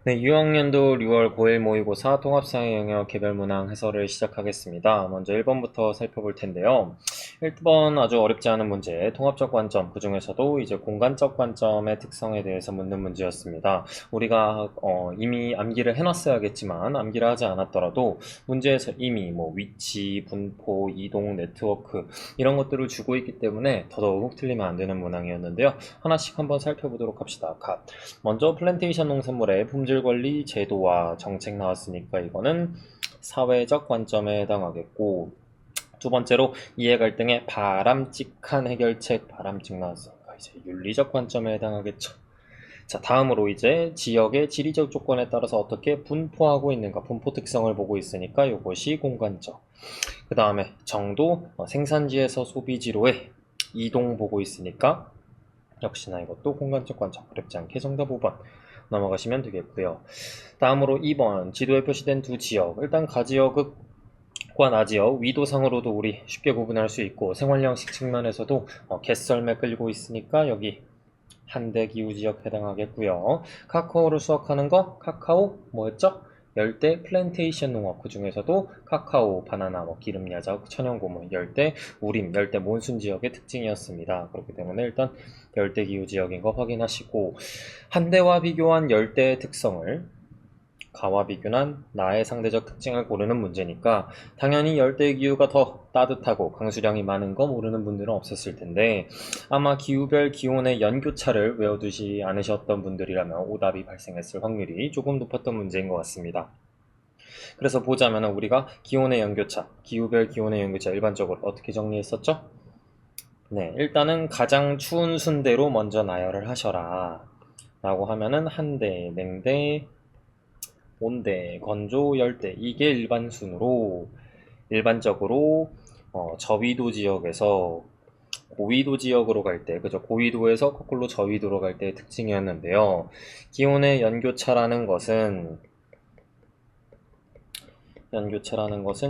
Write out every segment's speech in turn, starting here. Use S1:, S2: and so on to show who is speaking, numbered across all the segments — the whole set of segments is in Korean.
S1: 네, 6학년도 6월 고1 모의고사 통합사회 영역 개별 문항 해설을 시작하겠습니다. 먼저 1번부터 살펴볼 텐데요. 1번 아주 어렵지 않은 문제, 통합적 관점, 그 중에서도 이제 공간적 관점의 특성에 대해서 묻는 문제였습니다. 우리가 이미 암기를 해놨어야겠지만 암기를 하지 않았더라도 문제에서 이미 뭐 위치, 분포, 이동, 네트워크 이런 것들을 주고 있기 때문에 더더욱 틀리면 안 되는 문항이었는데요. 하나씩 한번 살펴보도록 합시다. 먼저 플랜테이션 농산물의 품질관리 제도와 정책 나왔으니까 이거는 사회적 관점에 해당하겠고, 두 번째로 이해갈등의 바람직한 해결책, 바람직 나왔으니까 이제 윤리적 관점에 해당하겠죠. 자, 다음으로 이제 지역의 지리적 조건에 따라서 어떻게 분포하고 있는가, 분포 특성을 보고 있으니까 이것이 공간적. 그 다음에 정도, 생산지에서 소비지로의 이동 보고 있으니까 역시나 이것도 공간적 관점, 어렵지 않게 정답 5번 넘어가시면 되겠고요. 다음으로 2번 지도에 표시된 두 지역, 일단 가지역과 나지역 위도상으로도 우리 쉽게 구분할 수 있고 생활형식 측면에서도 개썰매 끌고 있으니까 여기 한대기후지역 해당하겠고요. 카카오를 수확하는 거 카카오 뭐였죠? 열대 플랜테이션 농업, 그 중에서도 카카오, 바나나, 기름야자, 천연고무, 열대 우림, 열대 몬순 지역의 특징이었습니다. 그렇기 때문에 일단 열대기후 지역인 거 확인하시고, 한대와 비교한 열대의 특성을 가와 비교한 나의 상대적 특징을 고르는 문제니까 당연히 열대기후가 더 따뜻하고 강수량이 많은 거 모르는 분들은 없었을 텐데, 아마 기후별 기온의 연교차를 외워두지 않으셨던 분들이라면 오답이 발생했을 확률이 조금 높았던 문제인 것 같습니다. 그래서 보자면 우리가 기온의 연교차, 기후별 기온의 연교차 일반적으로 어떻게 정리했었죠? 네, 일단은 가장 추운 순대로 먼저 나열을 하셔라 라고 하면은 한대, 냉대, 온대, 건조, 열대, 이게 일반순으로 일반적으로 저위도 지역에서 고위도 지역으로 갈 때, 그죠? 고위도에서 거꾸로 저위도로 갈 때의 특징이었는데요. 기온의 연교차라는 것은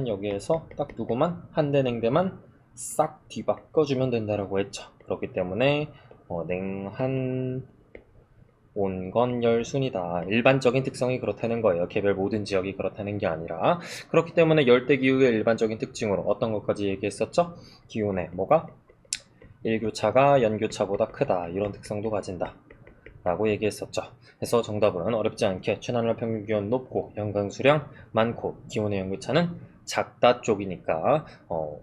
S1: 여기에서 딱 누구만 한대 냉대만 싹 뒤바꿔주면 된다라고 했죠. 그렇기 때문에 냉한 온건열순이다. 일반적인 특성이 그렇다는 거예요. 개별 모든 지역이 그렇다는 게 아니라. 그렇기 때문에 열대기후의 일반적인 특징으로 어떤 것까지 얘기했었죠? 기온의 뭐가? 일교차가 연교차보다 크다. 이런 특성도 가진다 라고 얘기했었죠. 그래서 정답은 어렵지 않게 최나라 평균 기온 높고 연강수량 많고 기온의 연교차는 작다 쪽이니까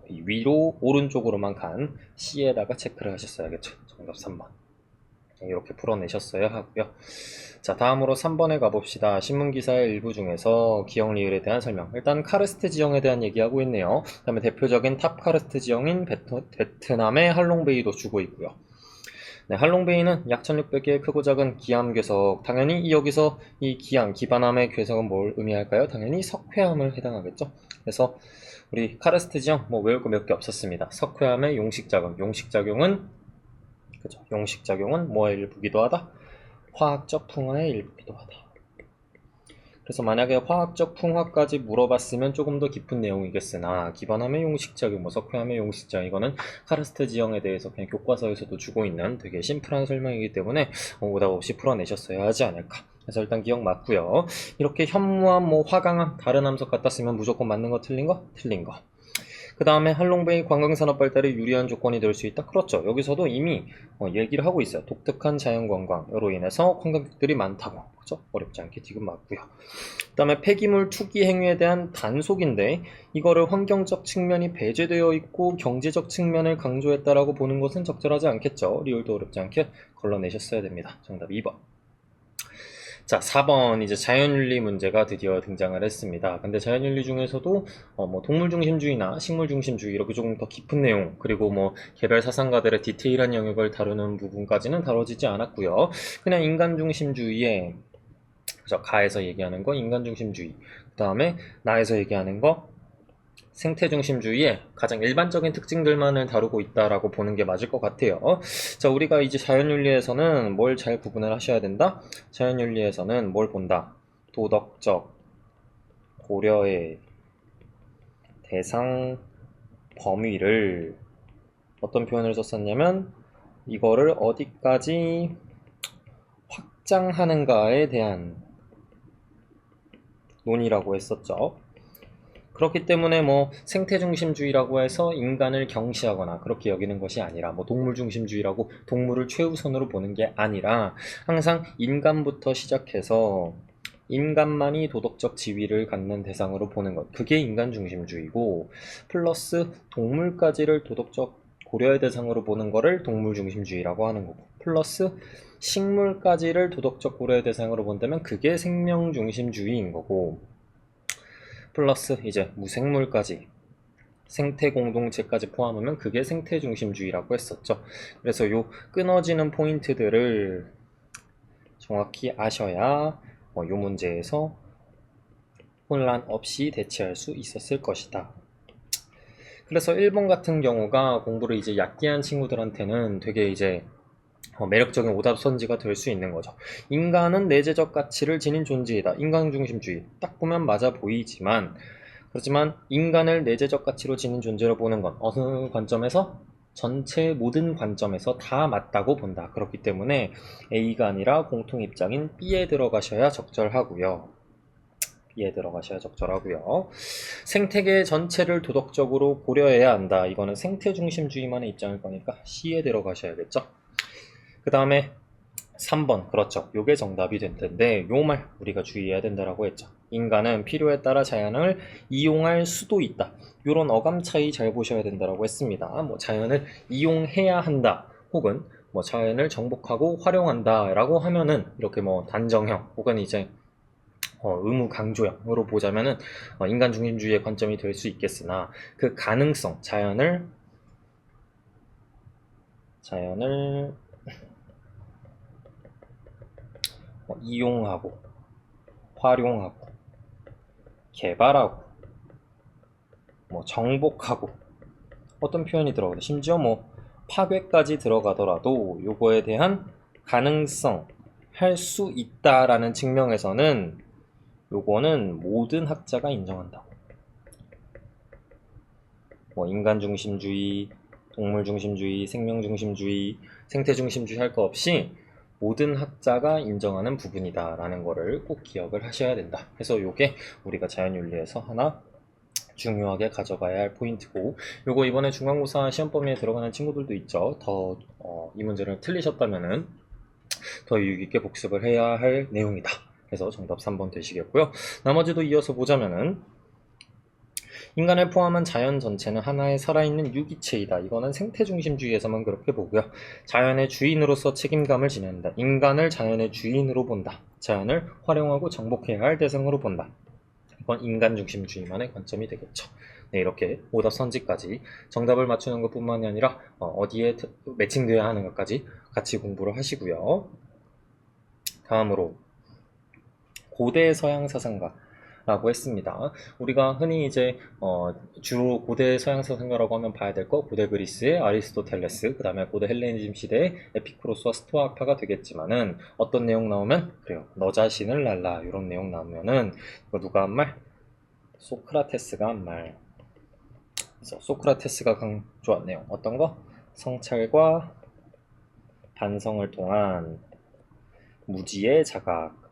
S1: 위로 오른쪽으로만 간 C에다가 체크를 하셨어야겠죠. 정답 3번. 이렇게 풀어내셨어야 하고요. 자, 다음으로 3번에 가봅시다. 신문기사의 일부 중에서 기억 리을에 대한 설명. 일단 카르스트 지형에 대한 얘기하고 있네요. 그 다음에 대표적인 탑 카르스트 지형인 베트남의 할롱베이도 주고 있고요. 네, 할롱베이는 약 1600개의 크고 작은 기암 괴석. 당연히 여기서 이 기암, 기반암의 괴석은 뭘 의미할까요? 당연히 석회암을 해당하겠죠. 그래서 우리 카르스트 지형 외울 거 몇 개 없었습니다. 석회암의 용식작용. 용식작용은 뭐의 일부기도 하다? 화학적 풍화의 일부기도 하다. 그래서 만약에 화학적 풍화까지 물어봤으면 조금 더 깊은 내용이겠으나 기반함의 용식작용, 석회암의 용식작용, 이거는 카르스트 지형에 대해서 그냥 교과서에서도 주고 있는 되게 심플한 설명이기 때문에 오답 없이 풀어내셨어야 하지 않을까. 그래서 일단 기억 맞고요. 이렇게 현무암, 화강암, 다른 함석 갖다 쓰면 무조건 맞는 거 틀린 거? 틀린 거. 그 다음에 할롱베이 관광산업 발달에 유리한 조건이 될 수 있다. 그렇죠. 여기서도 이미 얘기를 하고 있어요. 독특한 자연관광으로 인해서 관광객들이 많다고. 그죠? 어렵지 않게 지금 맞고요. 그 다음에 폐기물 투기 행위에 대한 단속인데 이거를 환경적 측면이 배제되어 있고 경제적 측면을 강조했다라고 보는 것은 적절하지 않겠죠. 리얼도 어렵지 않게 걸러내셨어야 됩니다. 정답 2번. 자, 4번 이제 자연윤리 문제가 드디어 등장을 했습니다. 근데 자연윤리 중에서도 동물중심주의나 식물중심주의 이렇게 조금 더 깊은 내용, 그리고 개별 사상가들의 디테일한 영역을 다루는 부분까지는 다뤄지지 않았고요. 그냥 인간중심주의에, 그죠? 가에서 얘기하는 거 인간중심주의, 그 다음에 나에서 얘기하는 거 생태중심주의의 가장 일반적인 특징들만을 다루고 있다라고 보는 게 맞을 것 같아요. 자, 우리가 이제 자연윤리에서는 뭘 잘 구분을 하셔야 된다? 자연윤리에서는 뭘 본다? 도덕적 고려의 대상 범위를 어떤 표현을 썼었냐면 이거를 어디까지 확장하는가에 대한 논이라고 했었죠. 그렇기 때문에 뭐 생태중심주의라고 해서 인간을 경시하거나 그렇게 여기는 것이 아니라 뭐 동물중심주의라고 동물을 최우선으로 보는 게 아니라 항상 인간부터 시작해서 인간만이 도덕적 지위를 갖는 대상으로 보는 것, 그게 인간중심주의고, 플러스 동물까지를 도덕적 고려의 대상으로 보는 거를 동물중심주의라고 하는 거고, 플러스 식물까지를 도덕적 고려의 대상으로 본다면 그게 생명중심주의인 거고, 플러스 이제 무생물까지 생태 공동체까지 포함하면 그게 생태중심주의라고 했었죠. 그래서 요 끊어지는 포인트들을 정확히 아셔야 요 문제에서 혼란 없이 대처할 수 있었을 것이다. 그래서 1번 같은 경우가 공부를 이제 얕게 한 친구들한테는 되게 이제 매력적인 오답 선지가 될 수 있는 거죠. 인간은 내재적 가치를 지닌 존재이다. 인간중심주의. 딱 보면 맞아 보이지만, 그렇지만 인간을 내재적 가치로 지닌 존재로 보는 건 어느 관점에서? 전체 모든 관점에서 다 맞다고 본다. 그렇기 때문에 A가 아니라 공통 입장인 B에 들어가셔야 적절하고요. B에 들어가셔야 적절하고요. 생태계 전체를 도덕적으로 고려해야 한다. 이거는 생태중심주의만의 입장일 거니까 C에 들어가셔야겠죠. 그 다음에 3번, 그렇죠. 요게 정답이 될 텐데 요 말 우리가 주의해야 된다라고 했죠. 인간은 필요에 따라 자연을 이용할 수도 있다. 요런 어감 차이 잘 보셔야 된다라고 했습니다. 뭐 자연을 이용해야 한다, 혹은 뭐 자연을 정복하고 활용한다 라고 하면은 이렇게 뭐 단정형 혹은 이제 의무 강조형으로 보자면은 인간 중심주의의 관점이 될 수 있겠으나, 그 가능성, 자연을 이용하고 활용하고 개발하고 뭐 정복하고 어떤 표현이 들어가도, 심지어 뭐 파괴까지 들어가더라도 요거에 대한 가능성, 할 수 있다라는 측면에서는 요거는 모든 학자가 인정한다고. 뭐 인간중심주의, 동물중심주의, 생명중심주의, 생태중심주의 할 거 없이 모든 학자가 인정하는 부분이다 라는 거를 꼭 기억을 하셔야 된다. 그래서 요게 우리가 자연윤리에서 하나 중요하게 가져가야 할 포인트고, 요거 이번에 중간고사 시험 범위에 들어가는 친구들도 있죠. 더 이 문제를 틀리셨다면은 더 유익있게 복습을 해야 할 내용이다. 그래서 정답 3번 되시겠고요. 나머지도 이어서 보자면은, 인간을 포함한 자연 전체는 하나의 살아있는 유기체이다. 이거는 생태중심주의에서만 그렇게 보고요. 자연의 주인으로서 책임감을 지낸다. 인간을 자연의 주인으로 본다. 자연을 활용하고 정복해야 할 대상으로 본다. 이건 인간중심주의만의 관점이 되겠죠. 네, 이렇게 오답 선지까지 정답을 맞추는 것뿐만이 아니라 어디에 매칭되어야 하는 것까지 같이 공부를 하시고요. 다음으로 고대 서양 사상가 라고 했습니다. 우리가 흔히 이제 주로 고대 서양 사상가라고 하면 봐야 될 거, 고대 그리스의 아리스토텔레스, 그 다음에 고대 헬레니즘 시대의 에피쿠로스와 스토아파가 되겠지만은, 어떤 내용 나오면 그래요, 너 자신을 날라, 이런 내용 나오면은 이거 누가 한 말? 소크라테스가 한 말. 그래서 소크라테스가 강조한 내용 어떤 거? 성찰과 반성을 통한 무지의 자각,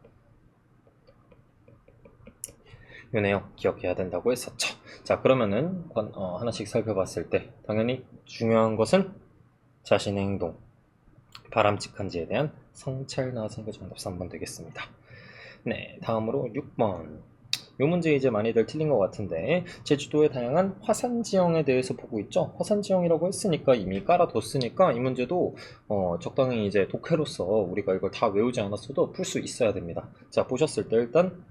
S1: 요 내용 기억해야 된다고 했었죠. 자, 그러면은 하나씩 살펴봤을 때 당연히 중요한 것은 자신의 행동, 바람직한지에 대한 성찰 나왔으니까 정답 3번 되겠습니다. 네, 다음으로 6번. 요 문제 이제 많이들 틀린 것 같은데, 제주도의 다양한 화산 지형에 대해서 보고 있죠. 화산 지형이라고 했으니까 이미 깔아뒀으니까 이 문제도 적당히 이제 독해로서 우리가 이걸 다 외우지 않았어도 풀 수 있어야 됩니다. 자, 보셨을 때 일단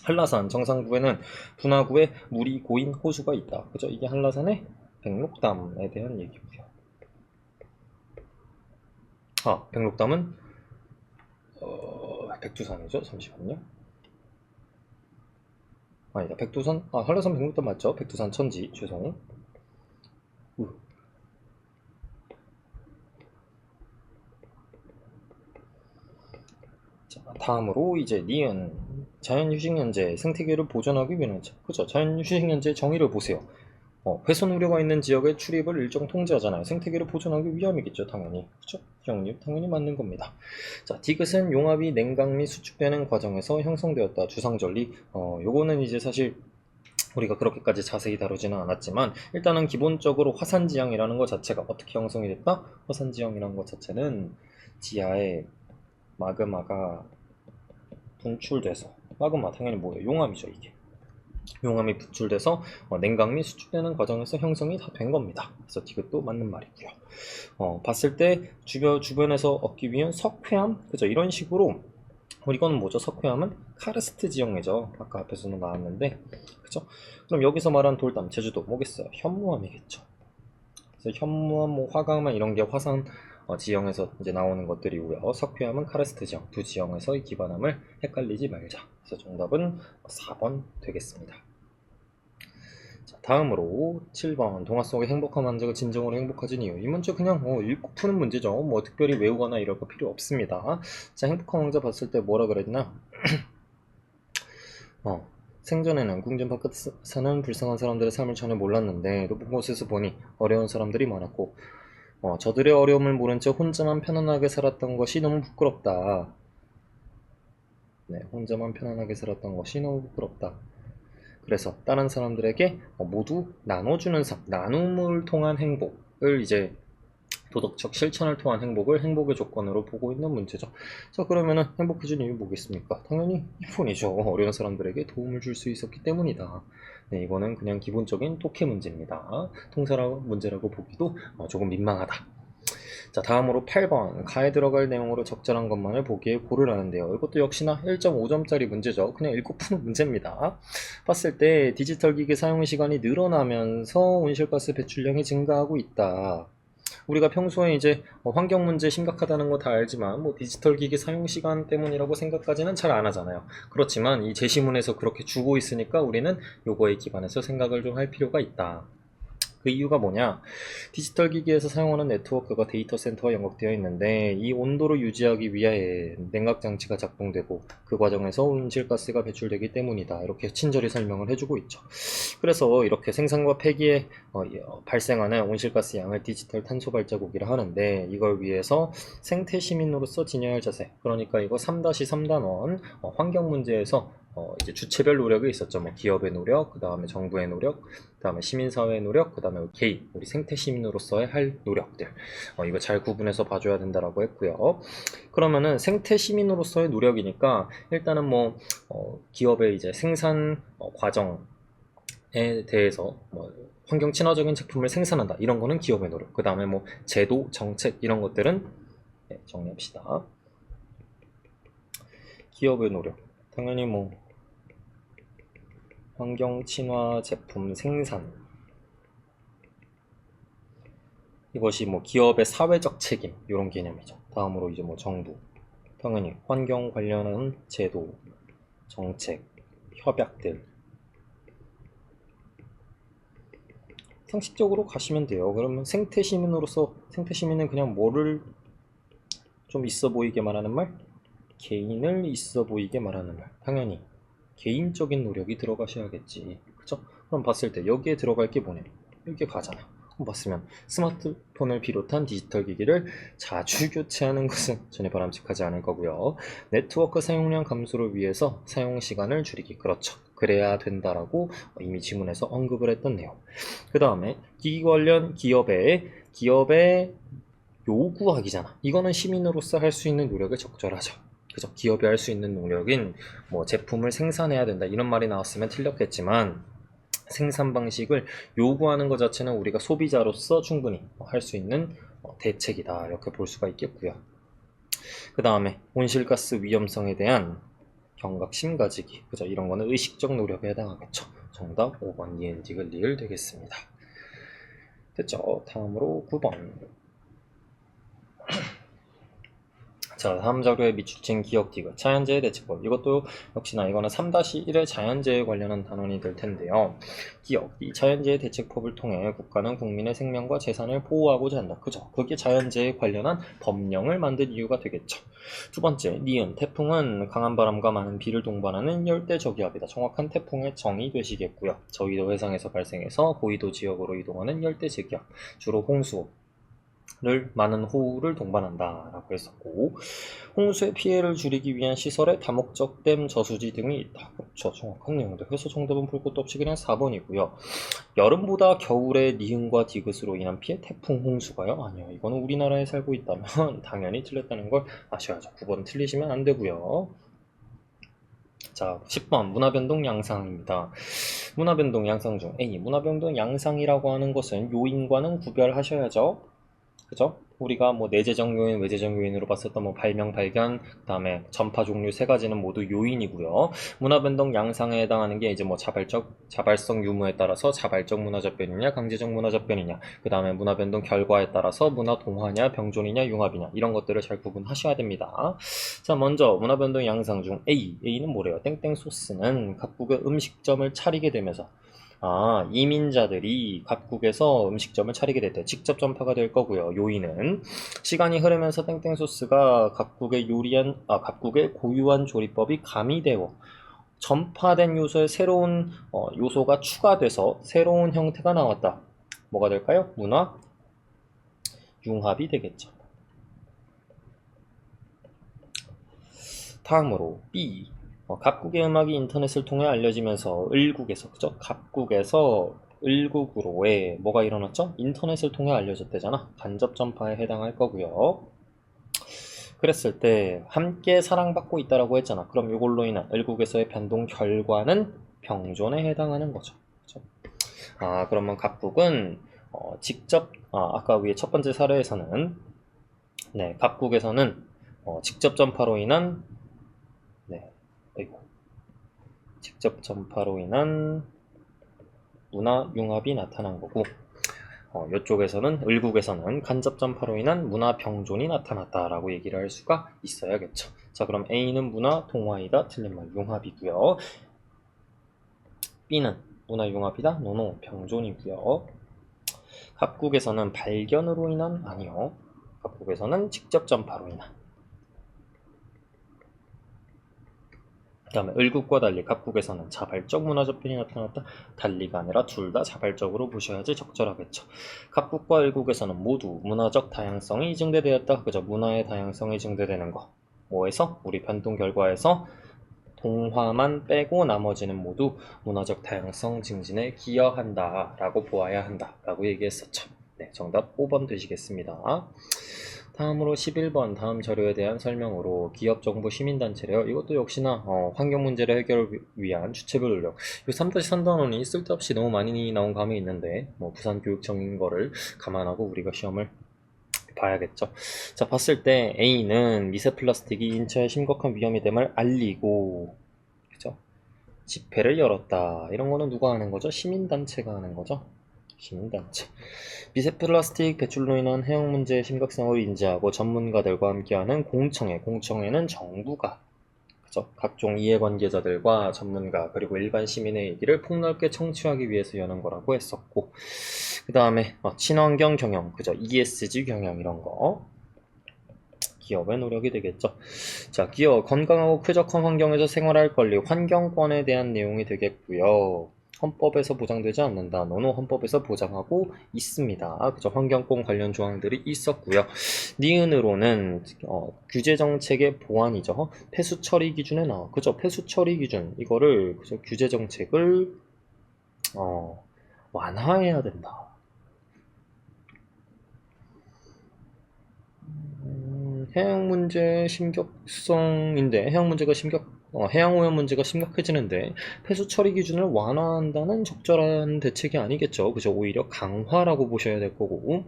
S1: 한라산 정상부에는 분화구에 물이 고인 호수가 있다. 그죠? 이게 한라산의 백록담에 대한 얘기고요. 백록담은 백두산이죠. 잠시만요. 아니다, 백두산, 한라산 백록담 맞죠? 백두산 천지, 죄송. 자, 다음으로 이제 니은 자연휴식연재 생태계를 보존하기 위한, 그죠? 자연휴식연재 정의를 보세요. 훼손 우려가 있는 지역의 출입을 일정 통제하잖아요. 생태계를 보존하기 위함이겠죠, 당연히. 그쵸? 영님, 당연히 맞는 겁니다. 자, 디귿은 용암이 냉각 및 수축되는 과정에서 형성되었다. 주상절리. 요거는 이제 사실 우리가 그렇게까지 자세히 다루지는 않았지만 일단은 기본적으로 화산지형이라는 것 자체가 어떻게 형성이 됐다? 화산지형이라는 것 자체는 지하에 마그마가 분출돼서 마그마 당연히 뭐예요? 용암이죠 이게. 용암이 분출돼서 냉각 및 수축되는 과정에서 형성이 다 된 겁니다. 그래서 디귿도 맞는 말이고요. 봤을 때 주변에서 얻기 위한 석회암, 그죠? 이런 식으로 이거는 뭐죠? 석회암은 카르스트 지형이죠. 아까 앞에서도 나왔는데, 그죠? 그럼 여기서 말한 돌담, 제주도 뭐겠어요? 현무암이겠죠. 그래서 현무암, 뭐 화강암 이런 게 화산 지형에서 이제 나오는 것들이고요. 석회암은 카르스트 지형, 두 지형에서의 기반함을 헷갈리지 말자. 그래서 정답은 4번 되겠습니다. 자, 다음으로 7번 동화 속의 행복한 환자가 진정으로 행복해진 이유. 이 문제 그냥 읽고 푸는 문제죠. 뭐 특별히 외우거나 이럴 거 필요 없습니다. 자, 행복한 왕자 봤을 때 뭐라 그랬나? 생전에는 궁전 바깥 사는 불쌍한 사람들의 삶을 전혀 몰랐는데 높은 곳에서 보니 어려운 사람들이 많았고 저들의 어려움을 모른 채 혼자만 편안하게 살았던 것이 너무 부끄럽다. 네, 혼자만 편안하게 살았던 것이 너무 부끄럽다. 그래서 다른 사람들에게 모두 나눠주는 삶, 나눔을 통한 행복을 이제 도덕적 실천을 통한 행복을 행복의 조건으로 보고 있는 문제죠. 자, 그러면은 행복해진 이유 뭐겠습니까? 당연히 이뿐이죠. 어려운 사람들에게 도움을 줄 수 있었기 때문이다. 네, 이거는 그냥 기본적인 독해 문제입니다. 통찰 문제라고 보기도 조금 민망하다. 자, 다음으로 8번 가에 들어갈 내용으로 적절한 것만을 보기에 고르라는데요. 이것도 역시나 1.5점짜리 문제죠. 그냥 읽고 푸는 문제입니다. 봤을 때 디지털 기기 사용 시간이 늘어나면서 온실가스 배출량이 증가하고 있다. 우리가 평소에 이제 환경 문제 심각하다는 거 다 알지만 뭐 디지털 기기 사용 시간 때문이라고 생각까지는 잘 안 하잖아요. 그렇지만 이 제시문에서 그렇게 주고 있으니까 우리는 요거에 기반해서 생각을 좀 할 필요가 있다. 그 이유가 뭐냐? 디지털 기기에서 사용하는 네트워크가 데이터 센터와 연결되어 있는데 이 온도를 유지하기 위해 냉각 장치가 작동되고 그 과정에서 온실가스가 배출되기 때문이다. 이렇게 친절히 설명을 해주고 있죠. 그래서 이렇게 생산과 폐기에 발생하는 온실가스 양을 디지털 탄소 발자국이라 하는데 이걸 위해서 생태 시민으로서 지녀야 할 자세. 그러니까 이거 3-3단원 환경 문제에서 이제 주체별 노력이 있었죠. 뭐 기업의 노력, 그 다음에 정부의 노력, 그 다음에 시민사회의 노력, 그 다음에 개인, 우리 생태 시민으로서의 할 노력들. 이거 잘 구분해서 봐줘야 된다라고 했고요. 그러면은 생태 시민으로서의 노력이니까 일단은 뭐 기업의 이제 생산 과정에 대해서 뭐 환경 친화적인 제품을 생산한다 이런 거는 기업의 노력. 그 다음에 뭐 제도, 정책 이런 것들은 정리합시다. 기업의 노력. 당연히 뭐 환경 친화 제품 생산 이것이 뭐 기업의 사회적 책임 이런 개념이죠. 다음으로 이제 뭐 정부 당연히 환경 관련한 제도, 정책, 협약들 상식적으로 가시면 돼요. 그러면 생태 시민으로서 생태 시민은 그냥 뭐를 좀 있어 보이게 말하는 말? 개인을 있어 보이게 말하는 말. 당연히 개인적인 노력이 들어가셔야겠지. 그쵸? 그럼 봤을 때 여기에 들어갈 게 뭐냐? 여기에 가잖아. 그럼 봤으면 스마트폰을 비롯한 디지털 기기를 자주 교체하는 것은 전혀 바람직하지 않을 거고요. 네트워크 사용량 감소를 위해서 사용 시간을 줄이기. 그렇죠. 그래야 된다라고 이미 지문에서 언급을 했던 내용. 그 다음에 기기 관련 기업의 요구하기잖아. 이거는 시민으로서 할 수 있는 노력을 적절하죠. 그죠? 기업이 할 수 있는 노력인 뭐 제품을 생산해야 된다 이런 말이 나왔으면 틀렸겠지만 생산 방식을 요구하는 것 자체는 우리가 소비자로서 충분히 할 수 있는 대책이다 이렇게 볼 수가 있겠고요. 그 다음에 온실가스 위험성에 대한 경각심 가지기 그죠? 이런 거는 의식적 노력에 해당하겠죠. 정답 5번 니은디귿 리을 되겠습니다. 됐죠? 다음으로 9번 자, 다음 자료에 밑줄친 기억 디귿 자연재해 대처법. 이것도 역시나 이거는 3-1의 자연재해 관련한 단원이 될 텐데요. 기억, 이 자연재해 대책법을 통해 국가는 국민의 생명과 재산을 보호하고자 한다. 그죠? 그게 자연재해 관련한 법령을 만든 이유가 되겠죠. 두 번째, 니은. 태풍은 강한 바람과 많은 비를 동반하는 열대저기압이다. 정확한 태풍의 정의 되시겠고요. 저위도 해상에서 발생해서 고위도 지역으로 이동하는 열대저기압. 주로 홍수, 를 많은 호우를 동반한다 라고 했었고, 홍수의 피해를 줄이기 위한 시설에 다목적 댐 저수지 등이 있다. 그렇죠. 정확한 내용들. 그래서 정답은 볼 것도 없이 그냥 4번이고요. 여름보다 겨울에 니은과 디귿으로 인한 피해 태풍 홍수가요? 아니요. 이거는 우리나라에 살고 있다면 당연히 틀렸다는 걸 아셔야죠. 9번 틀리시면 안 되고요. 자, 10번 문화변동 양상입니다. 문화변동 양상 중 A. 문화변동 양상이라고 하는 것은 요인과는 구별하셔야죠. 그죠? 우리가 뭐 내재적 요인, 외재적 요인으로 봤었던 뭐 발명, 발견, 그다음에 전파 종류 세 가지는 모두 요인이고요. 문화변동 양상에 해당하는 게 이제 뭐 자발성 유무에 따라서 자발적 문화적 변이냐, 강제적 문화적 변이냐, 그다음에 문화변동 결과에 따라서 문화 동화냐, 병존이냐, 융합이냐 이런 것들을 잘 구분하셔야 됩니다. 자, 먼저 문화변동 양상 중 A는 뭐래요? 땡땡 소스는 각국의 음식점을 차리게 되면서 이민자들이 각국에서 음식점을 차리게 됐대. 직접 전파가 될 거고요. 요인은 시간이 흐르면서 땡땡 소스가 각국의 각국의 고유한 조리법이 가미되고 전파된 요소에 새로운 요소가 추가돼서 새로운 형태가 나왔다. 뭐가 될까요? 문화 융합이 되겠죠. 다음으로 B. 각국의 음악이 인터넷을 통해 알려지면서 그죠? 각국에서 을국으로의 뭐가 일어났죠? 인터넷을 통해 알려졌대잖아. 간접 전파에 해당할 거고요. 그랬을 때 함께 사랑받고 있다라고 했잖아. 그럼 이걸로 인한 을국에서의 변동 결과는 병존에 해당하는 거죠. 그죠? 그러면 각국은 직접 아까 위에 첫 번째 사례에서는 각국에서는 직접 전파로 인한 직접 전파로 인한 문화 융합이 나타난 거고, 이쪽에서는 을국에서는 간접 전파로 인한 문화 병존이 나타났다라고 얘기를 할 수가 있어야겠죠. 자, 그럼 A는 문화 동화이다. 틀린 말 융합이고요. B는 문화 융합이다. 노노 병존이고요. 각국에서는 발견으로 인한 아니요. 각국에서는 직접 전파로 인한. 그 다음에 을국과 달리 각국에서는 자발적 문화적 변이 나타났다. 달리가 아니라 둘 다 자발적으로 보셔야지 적절하겠죠. 각국과 을국에서는 모두 문화적 다양성이 증대되었다. 그죠? 문화의 다양성이 증대되는 거. 뭐에서? 우리 변동 결과에서 동화만 빼고 나머지는 모두 문화적 다양성 증진에 기여한다 라고 보아야 한다 라고 얘기했었죠. 네, 정답 5번 되시겠습니다. 다음으로 11번 다음 자료에 대한 설명으로 기업, 정부, 시민단체래요. 이것도 역시나 환경 문제를 해결을 위한 주체별 노력. 이 3-3단원이 쓸데없이 너무 많이 나온 감이 있는데 뭐 부산교육청인 거를 감안하고 우리가 시험을 봐야겠죠. 자, 봤을 때 A는 미세 플라스틱이 인체에 심각한 위험이 됨을 알리고, 그죠? 집회를 열었다. 이런 거는 누가 하는 거죠? 시민단체가 하는 거죠. 시민단체. 미세 플라스틱 배출로 인한 해양 문제의 심각성을 인지하고 전문가들과 함께하는 공청회는 정부가, 그죠? 각종 이해관계자들과 전문가 그리고 일반 시민의 얘기를 폭넓게 청취하기 위해서 여는 거라고 했었고, 그 다음에 친환경 경영, 그죠? ESG 경영 이런 거 기업의 노력이 되겠죠. 자, 기업 건강하고 쾌적한 환경에서 생활할 권리, 환경권에 대한 내용이 되겠고요. 헌법에서 보장되지 않는다. 노노 헌법에서 보장하고 있습니다. 그죠? 환경권 관련 조항들이 있었고요. 니은으로는 규제 정책의 보완이죠. 폐수 처리 기준에 나와. 그죠? 폐수 처리 기준 이거를 그죠? 규제 정책을 완화해야 된다. 해양 문제 심각성인데 해양 오염 문제가 심각해지는데 폐수 처리 기준을 완화한다는 적절한 대책이 아니겠죠. 그죠? 오히려 강화라고 보셔야 될 거고.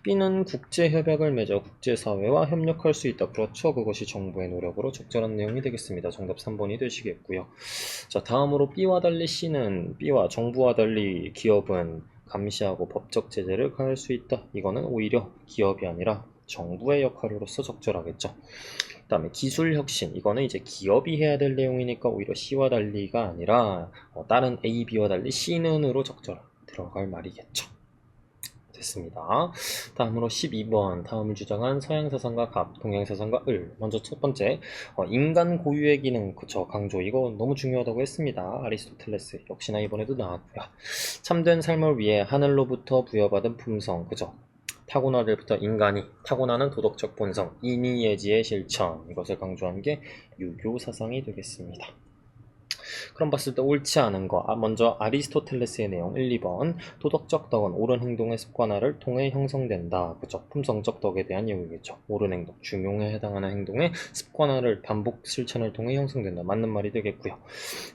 S1: B는 국제 협약을 맺어 국제사회와 협력할 수 있다. 그렇죠. 그것이 정부의 노력으로 적절한 내용이 되겠습니다. 정답 3번이 되시겠고요. 자, 다음으로 B와 달리 C는 B와 정부와 달리 기업은 감시하고 법적 제재를 가할 수 있다. 이거는 오히려 기업이 아니라 정부의 역할로서 적절하겠죠. 그 다음에 기술혁신, 이거는 이제 기업이 해야 될 내용이니까 오히려 C와 달리가 아니라 다른 A, B와 달리 C는으로 적절 들어갈 말이겠죠. 됐습니다. 다음으로 12번, 다음을 주장한 서양사상가 갑, 동양사상가 을. 먼저 첫 번째, 인간 고유의 기능, 그쵸, 강조. 이거 너무 중요하다고 했습니다. 아리스토텔레스. 역시나 이번에도 나왔고요. 참된 삶을 위해 하늘로부터 부여받은 품성, 그죠. 타고나들부터 인간이 타고나는 도덕적 본성, 인의예지의 실천, 이것을 강조한 게 유교 사상이 되겠습니다. 그럼 봤을 때 옳지 않은 거, 먼저 아리스토텔레스의 내용 1, 2번. 도덕적 덕은 옳은 행동의 습관화를 통해 형성된다. 그죠? 품성적 덕에 대한 내용이겠죠. 옳은 행동, 중용에 해당하는 행동의 습관화를 반복 실천을 통해 형성된다. 맞는 말이 되겠고요.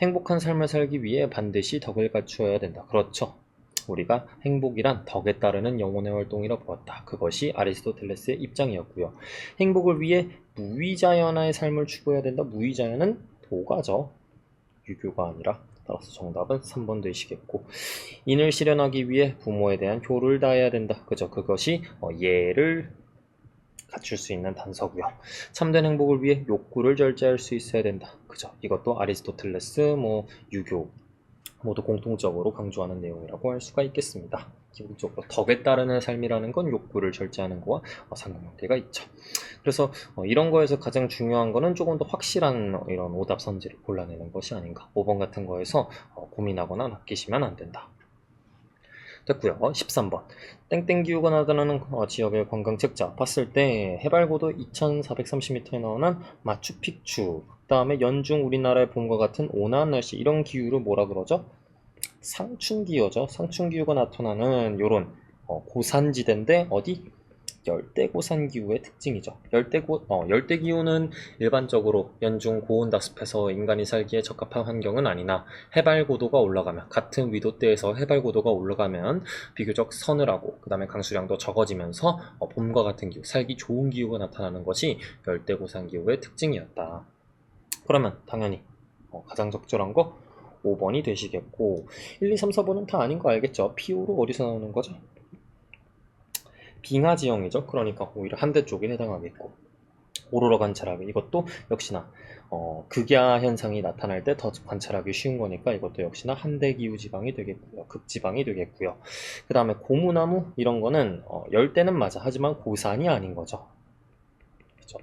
S1: 행복한 삶을 살기 위해 반드시 덕을 갖추어야 된다. 그렇죠. 우리가 행복이란 덕에 따르는 영혼의 활동이라 보았다. 그것이 아리스토텔레스의 입장이었고요. 행복을 위해 무위자연화의 삶을 추구해야 된다. 무위자연은 도가죠. 유교가 아니라. 따라서 정답은 3번 되시겠고, 인을 실현하기 위해 부모에 대한 효를 다해야 된다. 그죠? 그것이 예를 갖출 수 있는 단서고요. 참된 행복을 위해 욕구를 절제할 수 있어야 된다. 그죠? 이것도 아리스토텔레스, 유교 모두 공통적으로 강조하는 내용이라고 할 수가 있겠습니다. 기본적으로 덕에 따르는 삶이라는 건 욕구를 절제하는 거와 상관관계가 있죠. 그래서 이런 거에서 가장 중요한 거는 조금 더 확실한 이런 오답 선지를 골라내는 것이 아닌가. 5번 같은 거에서 고민하거나 낚이시면 안 된다. 됐고요. 13번. 땡땡 기후가 나타나는 지역의 관광책자 봤을 때 해발고도 2430m에 나오는 마추픽추, 그 다음에 연중 우리나라의 봄과 같은 온화한 날씨, 이런 기후를 뭐라 그러죠? 상춘기후죠. 상춘기후가 나타나는 요런 고산지대인데 어디? 열대고산기후의 특징이죠. 열대기후는 일반적으로 연중 고온다습해서 인간이 살기에 적합한 환경은 아니나 해발고도가 올라가면, 같은 위도대에서 해발고도가 올라가면 비교적 서늘하고 그 다음에 강수량도 적어지면서 봄과 같은 기후, 살기 좋은 기후가 나타나는 것이 열대고산기후의 특징이었다. 그러면 당연히 가장 적절한 거 5번이 되시겠고, 1, 2, 3, 4번은 다 아닌 거 알겠죠? 피오로 어디서 나오는 거죠? 빙하지형이죠. 그러니까 오히려 한대 쪽에 해당하겠고, 오로라 관찰하기, 이것도 역시나 극야 현상이 나타날 때 더 관찰하기 쉬운 거니까 이것도 역시나 한대기후 지방이 되겠고요. 극지방이 되겠고요. 그 다음에 고무나무 이런 거는 열대는 맞아. 하지만 고산이 아닌 거죠. 그죠?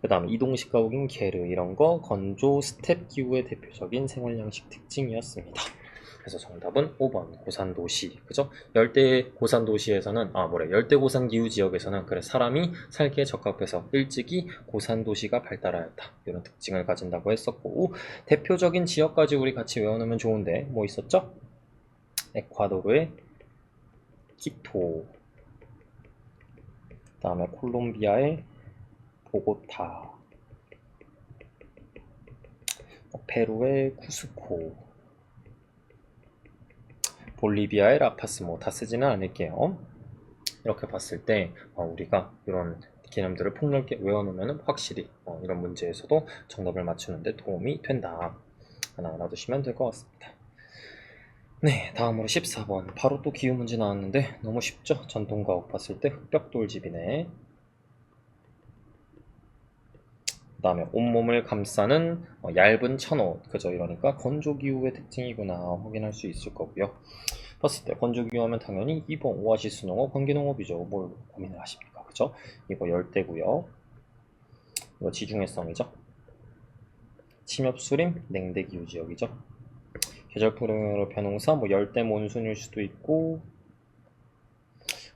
S1: 그 다음에 이동식 가옥인 게르, 이런 거 건조 스텝 기후의 대표적인 생활 양식 특징이었습니다. 그래서 정답은 5번 고산도시. 그죠? 열대 고산도시에서는 열대 고산 기후 지역에서는 그래 사람이 살기에 적합해서 일찍이 고산도시가 발달하였다. 이런 특징을 가진다고 했었고, 대표적인 지역까지 우리 같이 외워놓으면 좋은데 뭐 있었죠? 에콰도르의 키토, 그 다음에 콜롬비아의 보고타, 페루의 쿠스코, 볼리비아의 라파스, 다 쓰지는 않을게요. 이렇게 봤을 때 우리가 이런 개념들을 폭넓게 외워놓으면 확실히 이런 문제에서도 정답을 맞추는데 도움이 된다. 하나 알아두시면 될 것 같습니다. 네, 다음으로 14번. 바로 또 기후 문제 나왔는데 너무 쉽죠? 전통가옥 봤을 때 흑벽돌집이네. 그 다음에 온몸을 감싸는 얇은 천옷, 그죠? 이러니까 건조기후의 특징이구나 확인할 수 있을 거고요. 봤을 때 건조기후하면 당연히 2번 오아시스 농업, 관계농업이죠. 뭘 고민을 하십니까? 그죠? 이거 열대고요. 이거 지중해성이죠. 침엽수림, 냉대기후 지역이죠. 계절풍으로 벼농사, 열대 몬순일 수도 있고,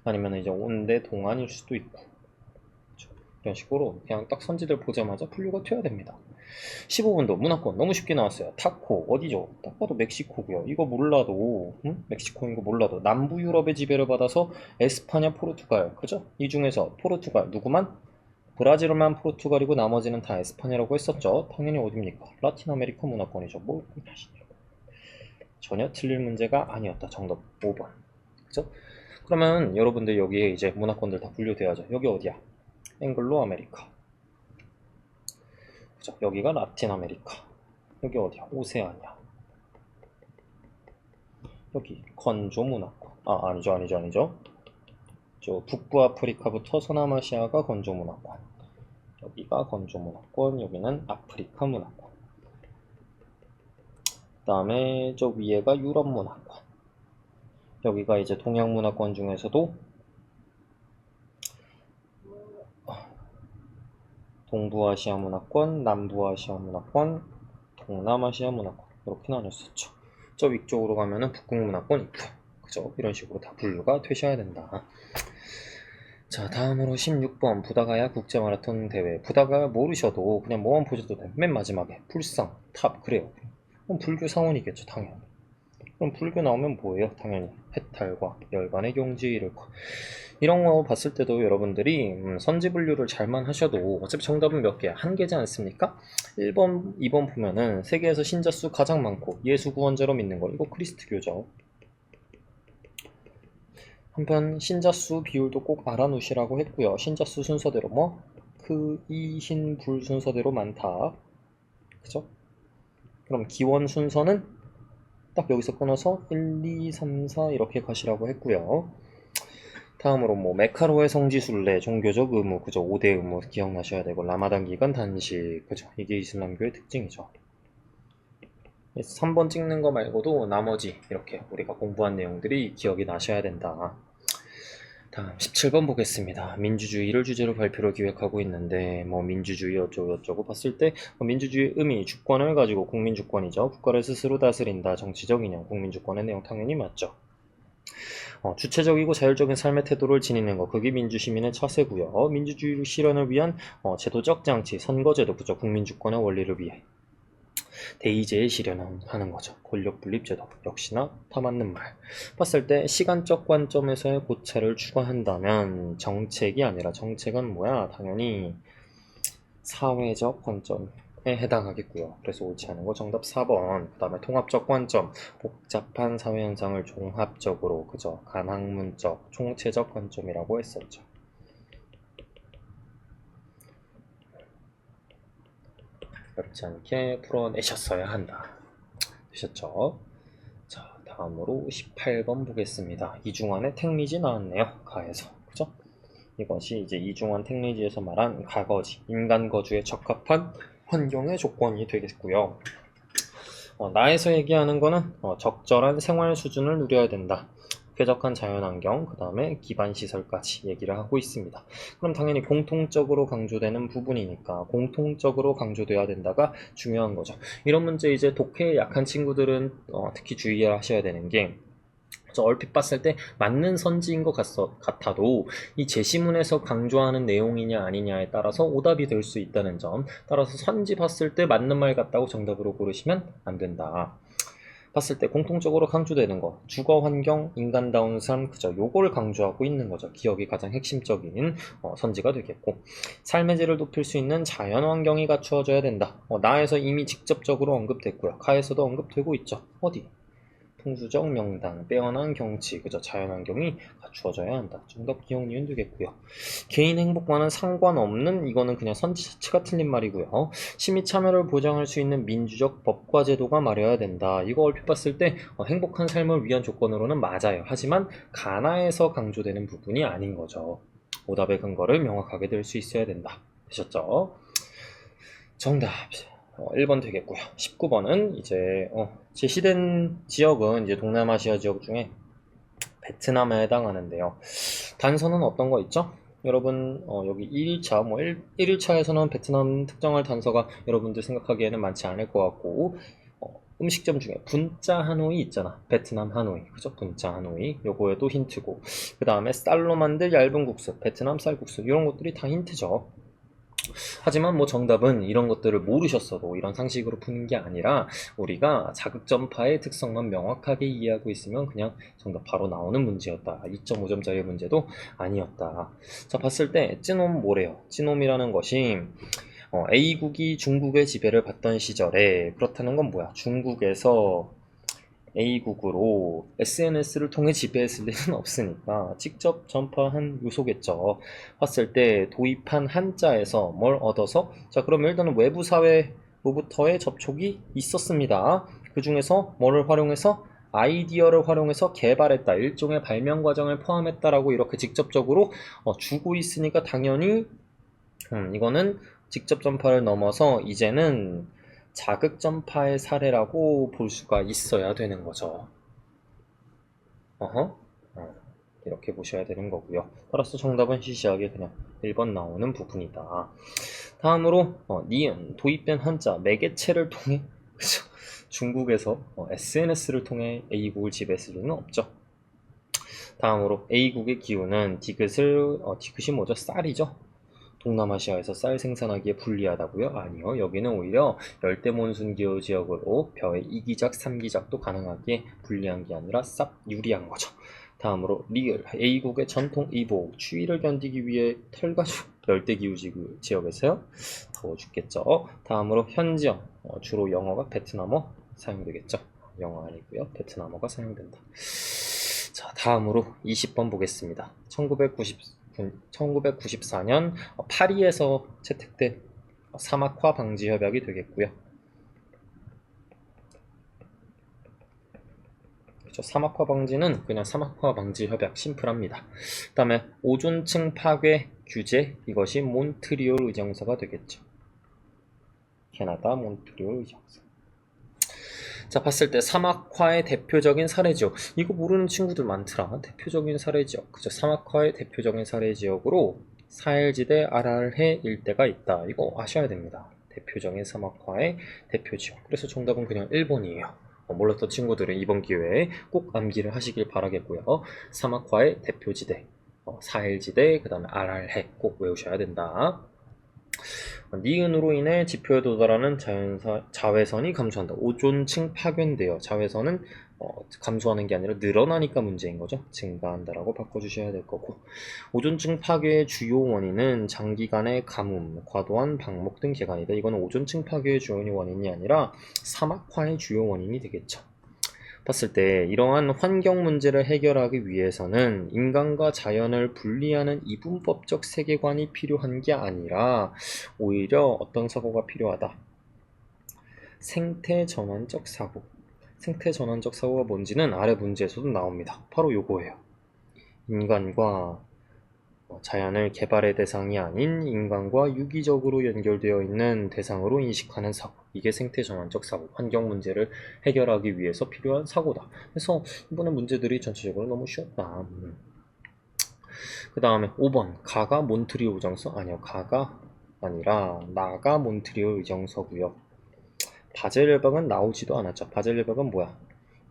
S1: 아니면 이제 온대 동안일 수도 있고, 이런 식으로 그냥 딱 선지들 보자마자 분류가 돼야 됩니다. 15번도 문화권 너무 쉽게 나왔어요. 타코 어디죠? 딱 봐도 멕시코고요. 이거 몰라도 멕시코인 거 몰라도 남부 유럽의 지배를 받아서 에스파냐, 포르투갈, 그죠? 이 중에서 포르투갈 누구만? 브라질만 포르투갈이고 나머지는 다 에스파냐라고 했었죠. 당연히 어딥니까? 라틴 아메리카 문화권이죠. 뭘 고민하시냐고. 전혀 틀릴 문제가 아니었다. 정답 5번. 그죠? 그러면 여러분들 여기에 이제 문화권들 다 분류돼야죠. 여기 어디야? 앵글로 아메리카. 그죠? 여기가 라틴 아메리카. 여기 어디야? 오세아니아. 여기 건조 문화권. 아니죠. 저 북부 아프리카부터 서남아시아가 건조 문화권, 여기가 건조 문화권, 여기는 아프리카 문화권. 그 다음에 저 위에가 유럽 문화권. 여기가 이제 동양 문화권 중에서도 동부아시아 문화권, 남부아시아 문화권, 동남아시아 문화권 이렇게 나눴었죠. 저 위쪽으로 가면은 북극 문화권 있고요. 그죠? 이런 식으로 다 분류가 되셔야 된다. 자, 다음으로 16번 부다가야 국제마라톤 대회. 부다가야 모르셔도 그냥 뭐만 보셔도 돼. 맨 마지막에 불상, 탑 그래요. 그럼 불교 사원이겠죠, 당연히. 그럼 불교 나오면 뭐예요? 당연히 해탈과 열반의 경지를 이런 거 봤을 때도 여러분들이 선지분류를 잘만 하셔도 어차피 정답은 몇 개야? 한 개지 않습니까? 1번, 2번 보면은 세계에서 신자수 가장 많고 예수 구원자로 믿는 거 이거 그리스도교죠. 한편 신자수 비율도 꼭 알아놓으시라고 했고요. 신자수 순서대로 뭐 그, 이, 신, 불 순서대로 많다. 그죠? 그럼 기원 순서는 딱 여기서 끊어서 1, 2, 3, 4 이렇게 가시라고 했고요. 다음으로 뭐 메카로의 성지순례 종교적 의무 그죠 5대 의무 기억나셔야 되고 라마단 기간 단식 그죠 이게 이슬람교의 특징이죠. 3번 찍는 거 말고도 나머지 이렇게 우리가 공부한 내용들이 기억이 나셔야 된다. 다음 17번 보겠습니다. 민주주의를 주제로 발표를 기획하고 있는데 뭐 민주주의 어쩌고 봤을 때 민주주의 의미 주권을 가지고 국민주권이죠. 국가를 스스로 다스린다. 정치적 이념 국민주권의 내용 당연히 맞죠. 주체적이고 자율적인 삶의 태도를 지니는 거 그게 민주시민의 차세고요. 민주주의 실현을 위한 제도적 장치 선거제도 그죠. 국민주권의 원리를 위해 대의제의 실현하는 거죠. 권력분립제도 역시나 다 맞는 말. 봤을 때 시간적 관점에서의 고찰을 추가한다면 정책이 아니라 정책은 뭐야? 당연히 사회적 관점에 해당하겠고요. 그래서 옳지 않은 거 정답 4번. 그 다음에 통합적 관점, 복잡한 사회 현상을 종합적으로 그죠? 간학문적, 총체적 관점이라고 했었죠. 어렵지 않게 풀어내셨어야 한다. 되셨죠? 자, 다음으로 18번 보겠습니다. 이중환의 택리지 나왔네요. 가에서. 그죠? 이것이 이제 이중환 택리지에서 말한 가거지, 인간 거주에 적합한 환경의 조건이 되겠고요. 나에서 얘기하는 거는 적절한 생활 수준을 누려야 된다. 쾌적한 자연환경, 그 다음에 기반시설까지 얘기를 하고 있습니다. 그럼 당연히 공통적으로 강조되는 부분이니까 공통적으로 강조돼야 된다가 중요한 거죠. 이런 문제 이제 독해에 약한 친구들은 특히 주의하셔야 되는 게 얼핏 봤을 때 맞는 선지인 것 같아도 이 제시문에서 강조하는 내용이냐 아니냐에 따라서 오답이 될 수 있다는 점, 따라서 선지 봤을 때 맞는 말 같다고 정답으로 고르시면 안 된다. 봤을 때 공통적으로 강조되는 거 주거 환경, 인간다운 삶 그죠 요거를 강조하고 있는 거죠. 기억이 가장 핵심적인 선지가 되겠고 삶의 질을 높일 수 있는 자연 환경이 갖추어져야 된다. 나에서 이미 직접적으로 언급됐고요. 가에서도 언급되고 있죠. 어디? 풍수적 명당, 빼어난 경치, 그죠? 자연환경이 갖추어져야 한다. 정답 기억 니은 되겠고요. 개인 행복과는 상관없는 이거는 그냥 선지 자체가 틀린 말이고요. 시민 참여를 보장할 수 있는 민주적 법과 제도가 마련해야 된다. 이거 얼핏 봤을 때 행복한 삶을 위한 조건으로는 맞아요. 하지만 가나에서 강조되는 부분이 아닌 거죠. 오답의 근거를 명확하게 들 수 있어야 된다. 되셨죠? 정답 1번 되겠고요. 19번은 이제 제시된 지역은 이제 동남아시아 지역 중에 베트남에 해당하는데요. 단서는 어떤 거 있죠? 여러분 여기 1일차 뭐 1일차에서는 베트남 특정할 단서가 여러분들 생각하기에는 많지 않을 것 같고 음식점 중에 분짜 하노이 있잖아. 베트남 하노이 그죠? 분짜 하노이 요거에도 힌트고 그 다음에 쌀로 만든 얇은 국수 베트남 쌀국수 이런 것들이 다 힌트죠. 하지만 뭐 정답은 이런 것들을 모르셨어도 이런 상식으로 푸는 게 아니라 우리가 자극점파의 특성만 명확하게 이해하고 있으면 그냥 정답 바로 나오는 문제였다. 2.5점짜리 문제도 아니었다. 자, 봤을 때 찌놈 뭐래요? 찌놈이라는 것이 A국이 중국의 지배를 받던 시절에 그렇다는 건 뭐야? 중국에서 A국으로 SNS를 통해 지배했을 리는 없으니까 직접 전파한 요소겠죠. 봤을 때 도입한 한자에서 뭘 얻어서 자 그럼 일단은 외부 사회로부터의 접촉이 있었습니다. 그 중에서 뭐를 활용해서 아이디어를 활용해서 개발했다. 일종의 발명 과정을 포함했다라고 이렇게 직접적으로 주고 있으니까 당연히 이거는 직접 전파를 넘어서 이제는 자극 전파의 사례라고 볼 수가 있어야 되는 거죠. 어허. 이렇게 보셔야 되는 거고요. 따라서 정답은 시시하게 그냥 1번 나오는 부분이다. 다음으로 니은 도입된 한자 매개체를 통해 그죠? 중국에서 SNS를 통해 A국을 지배했을 리는 없죠. 다음으로 A국의 기후는 디귿이 뭐죠? 쌀이죠? 동남아시아에서 쌀 생산하기에 불리하다고요? 아니요. 여기는 오히려 열대몬순 기후 지역으로 벼의 이기작, 삼기작도 가능하기에 불리한 게 아니라 쌉 유리한 거죠. 다음으로 리을 A국의 전통 이복 추위를 견디기 위해 털가죽 열대기후 지역에서요 더워죽겠죠. 다음으로 현지어 주로 영어가 베트남어 사용되겠죠. 영어 아니고요. 베트남어가 사용된다. 자, 다음으로 20번 보겠습니다. 1994년 파리에서 채택된 사막화 방지 협약이 되겠고요. 그렇죠. 사막화 방지는 그냥 사막화 방지 협약 심플합니다. 그 다음에 오존층 파괴 규제 이것이 몬트리올 의정서가 되겠죠. 캐나다 몬트리올 의정서. 자, 봤을 때 사막화의 대표적인 사례지역 이거 모르는 친구들 많더라. 대표적인 사례지역 그죠. 사막화의 대표적인 사례지역으로 사헬지대 아랄해 일대가 있다. 이거 아셔야 됩니다. 대표적인 사막화의 대표지역. 그래서 정답은 그냥 1번이에요. 몰랐던 친구들은 이번 기회에 꼭 암기를 하시길 바라겠고요. 사막화의 대표지대 사헬지대 그 다음에 아랄해 꼭 외우셔야 된다. 니은으로 인해 지표에 도달하는 자외선이 감소한다. 오존층 파괴인데요. 자외선은 감소하는 게 아니라 늘어나니까 문제인 거죠. 증가한다라고 바꿔주셔야 될 거고. 오존층 파괴의 주요 원인은 장기간의 가뭄, 과도한 방목 등 개간이다. 이거는 오존층 파괴의 주요 원인이 아니라 사막화의 주요 원인이 되겠죠. 봤을 때 이러한 환경 문제를 해결하기 위해서는 인간과 자연을 분리하는 이분법적 세계관이 필요한 게 아니라 오히려 어떤 사고가 필요하다. 생태 전환적 사고. 생태 전환적 사고가 뭔지는 아래 문제에서도 나옵니다. 바로 요거예요. 인간과 자연을 개발의 대상이 아닌 인간과 유기적으로 연결되어 있는 대상으로 인식하는 사고. 이게 생태 전환적 사고, 환경 문제를 해결하기 위해서 필요한 사고다. 그래서 이번에 문제들이 전체적으로 너무 쉬웠다. 그 다음에 5번 가가 몬트리올 의정서 아니요, 가가 아니라 나가 몬트리올 의정서고요. 바젤 협약은 나오지도 않았죠. 바젤 협약은 뭐야?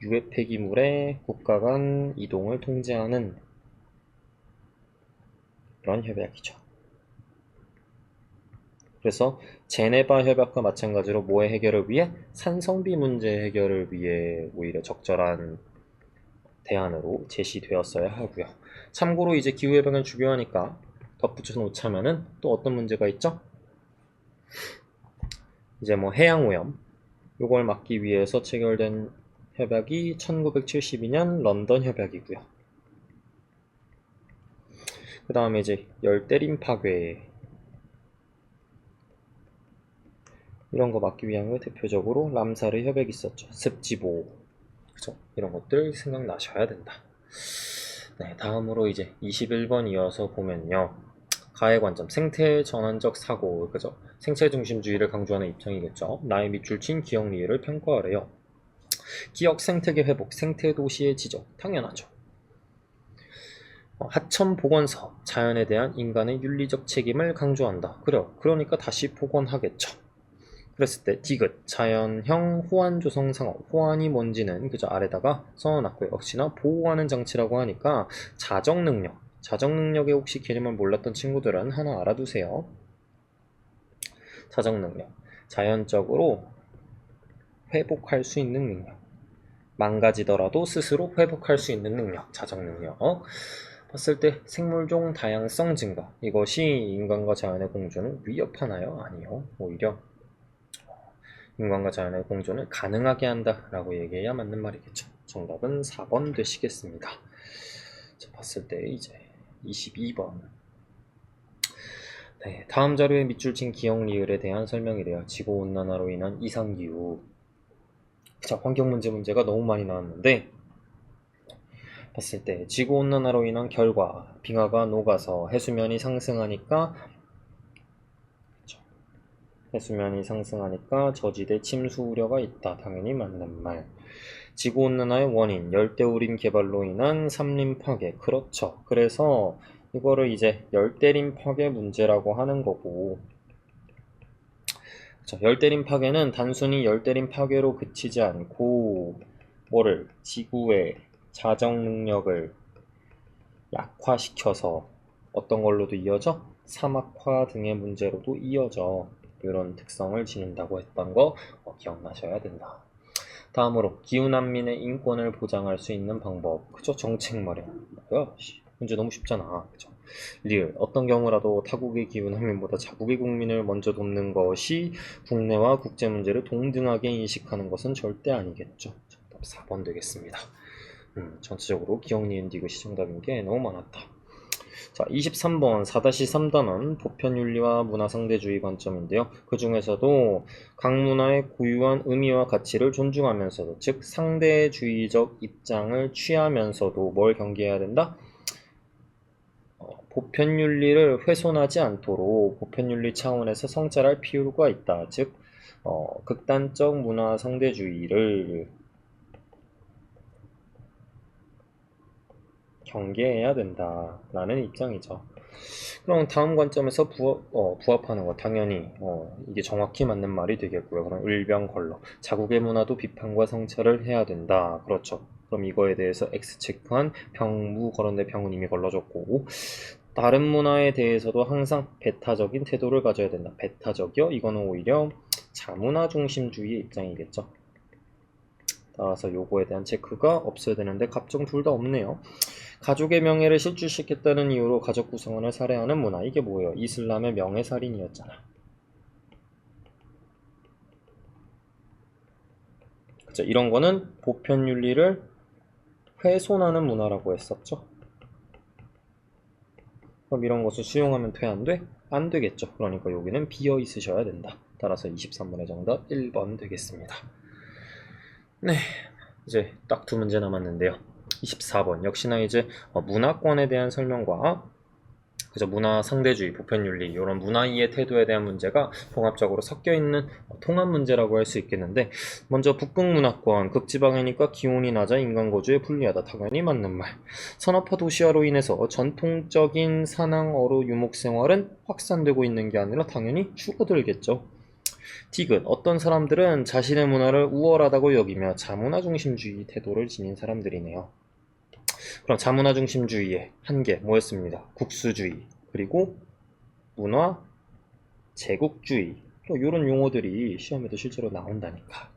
S1: 유해 폐기물의 국가 간 이동을 통제하는 그런 협약이죠. 그래서 제네바 협약과 마찬가지로 뭐의 해결을 위해? 산성비 문제 해결을 위해 오히려 적절한 대안으로 제시되었어야 하고요. 참고로 이제 기후협약을 중요하니까 덧붙여 놓자면은 또 어떤 문제가 있죠? 이제 뭐 해양오염 요걸 막기 위해서 체결된 협약이 1972년 런던 협약이고요. 그 다음에 이제 열대림 파괴 이런 거 막기 위한 대표적으로 람사르 협약이 있었죠. 습지보호 그죠? 이런 것들 생각나셔야 된다. 네, 다음으로 이제 21번 이어서 보면요. 가의 관점, 생태 전환적 사고, 그죠? 생체 중심주의를 강조하는 입장이겠죠. 나의 밑줄 친 기억 리을을 평가하래요. 기억 생태계 회복, 생태 도시의 지적, 당연하죠. 하천 복원사업, 자연에 대한 인간의 윤리적 책임을 강조한다. 그래요. 그러니까 다시 복원하겠죠. 그랬을 때 디귿 자연형 호환 조성 상업 호환이 뭔지는 그저 아래다가 써놨고요. 역시나 보호하는 장치라고 하니까 자정 능력의 혹시 개념을 몰랐던 친구들은 하나 알아두세요. 자정 능력 자연적으로 회복할 수 있는 능력 망가지더라도 스스로 회복할 수 있는 능력 자정 능력 봤을 때 생물종 다양성 증가 이것이 인간과 자연의 공존을 위협하나요? 아니요. 오히려 인간과 자연의 공존을 가능하게 한다 라고 얘기해야 맞는 말이겠죠. 정답은 4번 되시겠습니다. 자, 봤을 때 이제 22번 네, 다음 자료에 밑줄 친 기억 리을에 대한 설명이래요. 지구온난화로 인한 이상기후 자, 환경 문제가 너무 많이 나왔는데 봤을 때 지구온난화로 인한 결과 빙하가 녹아서 해수면이 상승하니까 해수면이 상승하니까 저지대 침수 우려가 있다. 당연히 맞는 말. 지구온난화의 원인, 열대우림 개발로 인한 산림 파괴. 그렇죠. 그래서 이거를 이제 열대림 파괴 문제라고 하는 거고, 그렇죠. 열대림 파괴는 단순히 열대림 파괴로 그치지 않고 뭐를 지구의 자정 능력을 약화시켜서 어떤 걸로도 이어져? 사막화 등의 문제로도 이어져. 이런 특성을 지닌다고 했던 거 기억나셔야 된다. 다음으로 기후난민의 인권을 보장할 수 있는 방법. 그죠? 정책 마련. 뭐야? 문제 너무 쉽잖아. 그죠? 리을. 어떤 경우라도 타국의 기후난민보다 자국의 국민을 먼저 돕는 것이 국내와 국제 문제를 동등하게 인식하는 것은 절대 아니겠죠. 정답 4번 되겠습니다. 전체적으로 기억, 니은, 디귿이 정답인 게 너무 많았다. 자, 23번 4-3단원 보편윤리와 문화상대주의 관점인데요. 그 중에서도 각 문화의 고유한 의미와 가치를 존중하면서도, 즉 상대주의적 입장을 취하면서도 뭘 경계해야 된다? 보편윤리를 훼손하지 않도록 보편윤리 차원에서 성찰할 필요가 있다. 즉 극단적 문화상대주의를 경계해야 된다라는 입장이죠. 그럼 다음 관점에서 부합하는 거 당연히 이게 정확히 맞는 말이 되겠고요. 그럼 을병걸러 자국의 문화도 비판과 성찰을 해야 된다. 그렇죠. 그럼 이거에 대해서 X 체크한 병무 걸었는데 병은 이미 걸러졌고, 다른 문화에 대해서도 항상 배타적인 태도를 가져야 된다. 배타적이요? 이거는 오히려 자문화 중심주의의 입장이겠죠. 따라서 요거에 대한 체크가 없어야 되는데 갑종 둘 다 없네요. 가족의 명예를 실추시켰다는 이유로 가족 구성원을 살해하는 문화. 이게 뭐예요? 이슬람의 명예살인이었잖아. 그쵸? 이런 거는 보편윤리를 훼손하는 문화라고 했었죠. 그럼 이런 것을 수용하면 돼? 안 돼? 안 되겠죠. 그러니까 여기는 비어 있으셔야 된다. 따라서 23번의 정답 1번 되겠습니다. 네, 이제 딱 두 문제 남았는데요. 24번 역시나 이제 문화권에 대한 설명과 그죠, 문화 상대주의, 보편윤리 이런 문화이의 태도에 대한 문제가 종합적으로 섞여 있는 통합 문제라고 할 수 있겠는데, 먼저 북극 문화권, 극지방이니까 기온이 낮아 인간 거주에 불리하다. 당연히 맞는 말. 산업화 도시화로 인해서 전통적인 사냥 어로 유목 생활은 확산되고 있는 게 아니라 당연히 줄어들겠죠. 디귿. 어떤 사람들은 자신의 문화를 우월하다고 여기며 자문화 중심주의 태도를 지닌 사람들이네요. 그럼 자문화 중심주의의 한계 뭐였습니다? 국수주의, 그리고 문화 제국주의. 또 이런 용어들이 시험에도 실제로 나온다니까.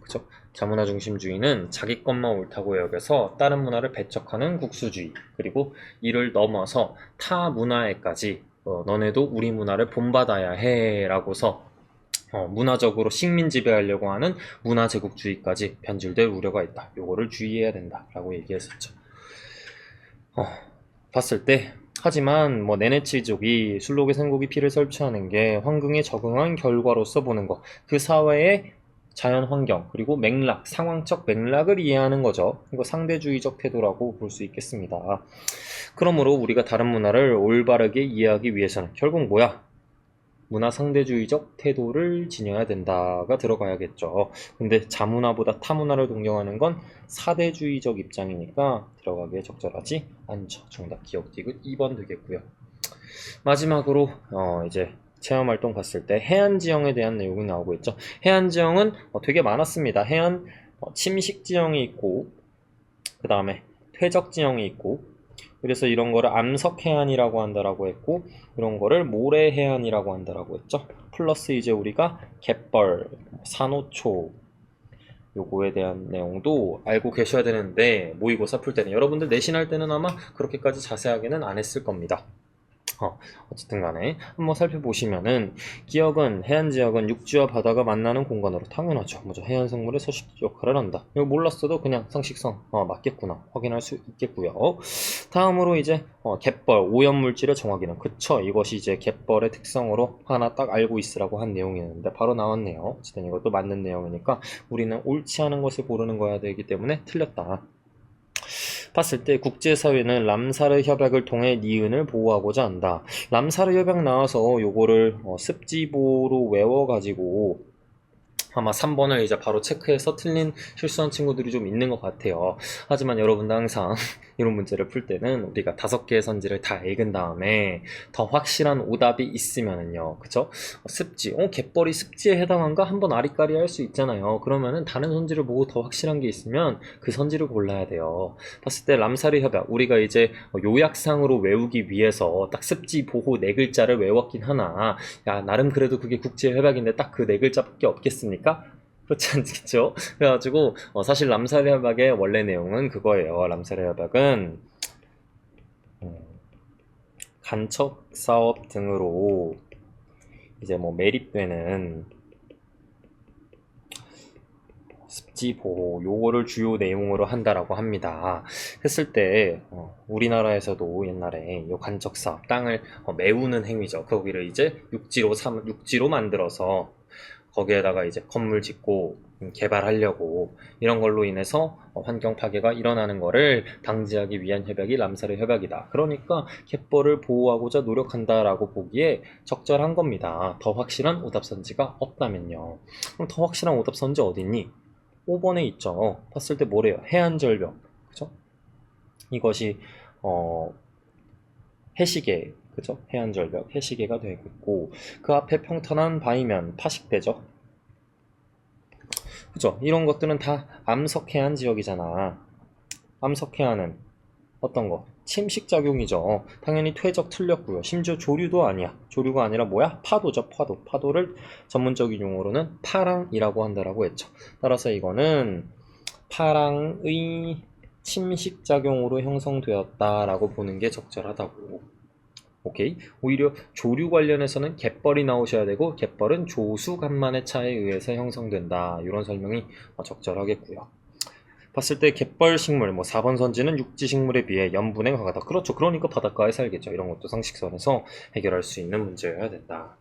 S1: 그쵸? 자문화 중심주의는 자기 것만 옳다고 여겨서 다른 문화를 배척하는 국수주의, 그리고 이를 넘어서 타 문화에까지 너네도 우리 문화를 본받아야 해 라고서 문화적으로 식민 지배하려고 하는 문화 제국주의까지 변질될 우려가 있다. 요거를 주의해야 된다 라고 얘기했었죠. 봤을 때 하지만 뭐 네네치족이 술록의 생국이 피를 설치하는 게 환경에 적응한 결과로서 보는 것, 그 사회의 자연 환경 그리고 맥락, 상황적 맥락을 이해하는 거죠. 이거 상대주의적 태도라고 볼 수 있겠습니다. 그러므로 우리가 다른 문화를 올바르게 이해하기 위해서는 결국 뭐야? 문화 상대주의적 태도를 지녀야 된다가 들어가야겠죠. 근데 자문화보다 타문화를 동경하는 건 사대주의적 입장이니까 들어가기에 적절하지 않죠. 정답 기억 디귿 2번 되겠고요. 마지막으로 이제 체험활동 봤을 때 해안지형에 대한 내용이 나오고 있죠. 해안지형은 되게 많았습니다. 해안 침식지형이 있고, 그 다음에 퇴적지형이 있고, 그래서 이런 거를 암석해안이라고 한다라고 했고, 이런 거를 모래해안이라고 한다라고 했죠. 플러스 이제 우리가 갯벌, 산호초 요거에 대한 내용도 알고 계셔야 되는데, 모의고사 풀 때는 여러분들 내신할 때는 아마 그렇게까지 자세하게는 안 했을 겁니다. 어쨌든 간에 한번 살펴보시면은 기역은 해안 지역은 육지와 바다가 만나는 공간으로 당연하죠. 먼저 해안 생물의 서식 역할을 한다. 이거 몰랐어도 그냥 상식선 맞겠구나 확인할 수 있겠고요. 다음으로 이제 갯벌 오염 물질의 정화기능. 그쵸, 이것이 이제 갯벌의 특성으로 하나 딱 알고 있으라고 한 내용이었는데 바로 나왔네요. 어쨌든 이것도 맞는 내용이니까 우리는 옳지 않은 것을 고르는 거야 되기 때문에 틀렸다. 봤을 때 국제사회는 람사르 협약을 통해 니은을 보호하고자 한다. 람사르 협약 나와서 요거를 습지보로 외워가지고 아마 3번을 이제 바로 체크해서 틀린 실수한 친구들이 좀 있는 것 같아요. 하지만 여러분도 항상 이런 문제를 풀 때는 우리가 5개의 선지를 다 읽은 다음에 더 확실한 오답이 있으면은요, 그쵸? 습지, 갯벌이 습지에 해당한가? 한번 아리까리 할 수 있잖아요. 그러면은 다른 선지를 보고 더 확실한 게 있으면 그 선지를 골라야 돼요. 봤을 때 람사르 협약, 우리가 이제 요약상으로 외우기 위해서 딱 습지 보호 4글자를 외웠긴 하나, 야, 나름 그래도 그게 국제협약인데 딱 그 4글자밖에 없겠습니까? 그렇지 않겠죠? 그래가지고 사실 람사르 협약의 원래 내용은 그거예요. 람사르 협약은 간척 사업 등으로 이제 뭐 매립되는 습지 보호 요거를 주요 내용으로 한다라고 합니다. 했을 때 우리나라에서도 옛날에 요 간척 사업 땅을 메우는 행위죠. 거기를 이제 육지로 만들어서 거기에다가 이제 건물 짓고 개발하려고 이런 걸로 인해서 환경 파괴가 일어나는 거를 방지하기 위한 협약이 람사르 협약이다. 그러니까 갯벌을 보호하고자 노력한다라고 보기에 적절한 겁니다. 더 확실한 오답선지가 없다면요. 그럼 더 확실한 오답선지 어딨니? 5번에 있죠. 봤을 때 뭐래요? 해안절벽. 그죠? 이것이 해시계, 그죠? 해안절벽, 해시계가 되고 있고 그 앞에 평탄한 바위면 파식대죠. 그죠? 이런 것들은 다 암석해안 지역이잖아. 암석해안은 어떤 거? 침식작용이죠. 당연히 퇴적 틀렸고요. 심지어 조류도 아니야. 조류가 아니라 뭐야? 파도죠. 파도. 파도를 전문적인 용어로는 파랑이라고 한다라고 했죠. 따라서 이거는 파랑의 침식작용으로 형성되었다라고 보는 게 적절하다고. 오케이. 오히려 조류 관련해서는 갯벌이 나오셔야 되고 갯벌은 조수간만의 차에 의해서 형성된다. 이런 설명이 적절하겠고요. 봤을 때 갯벌 식물, 뭐 4번 선지는 육지 식물에 비해 염분에 강하다. 그렇죠. 그러니까 바닷가에 살겠죠. 이런 것도 상식선에서 해결할 수 있는 문제여야 된다.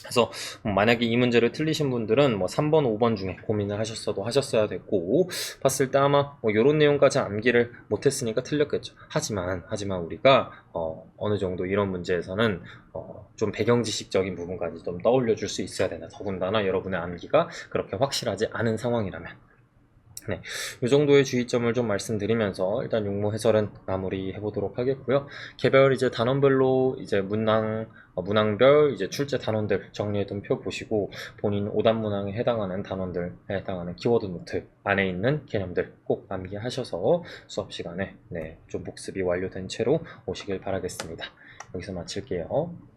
S1: 그래서 만약에 이 문제를 틀리신 분들은 뭐 3번, 5번 중에 고민을 하셨어야 됐고, 봤을 때 아마 뭐 이런 내용까지 암기를 못했으니까 틀렸겠죠. 하지만 우리가 어느 정도 이런 문제에서는 좀 배경 지식적인 부분까지 좀 떠올려 줄 수 있어야 된다. 더군다나 여러분의 암기가 그렇게 확실하지 않은 상황이라면. 네, 이 정도의 주의점을 좀 말씀드리면서 일단 용모 해설은 마무리해 보도록 하겠고요. 개별 이제 단원별로 이제 문항별 이제 출제 단원들 정리해둔 표 보시고 본인 오답 문항에 해당하는 단원들에 해당하는 키워드 노트 안에 있는 개념들 꼭 암기하셔서 수업 시간에 좀 복습이 완료된 채로 오시길 바라겠습니다. 여기서 마칠게요.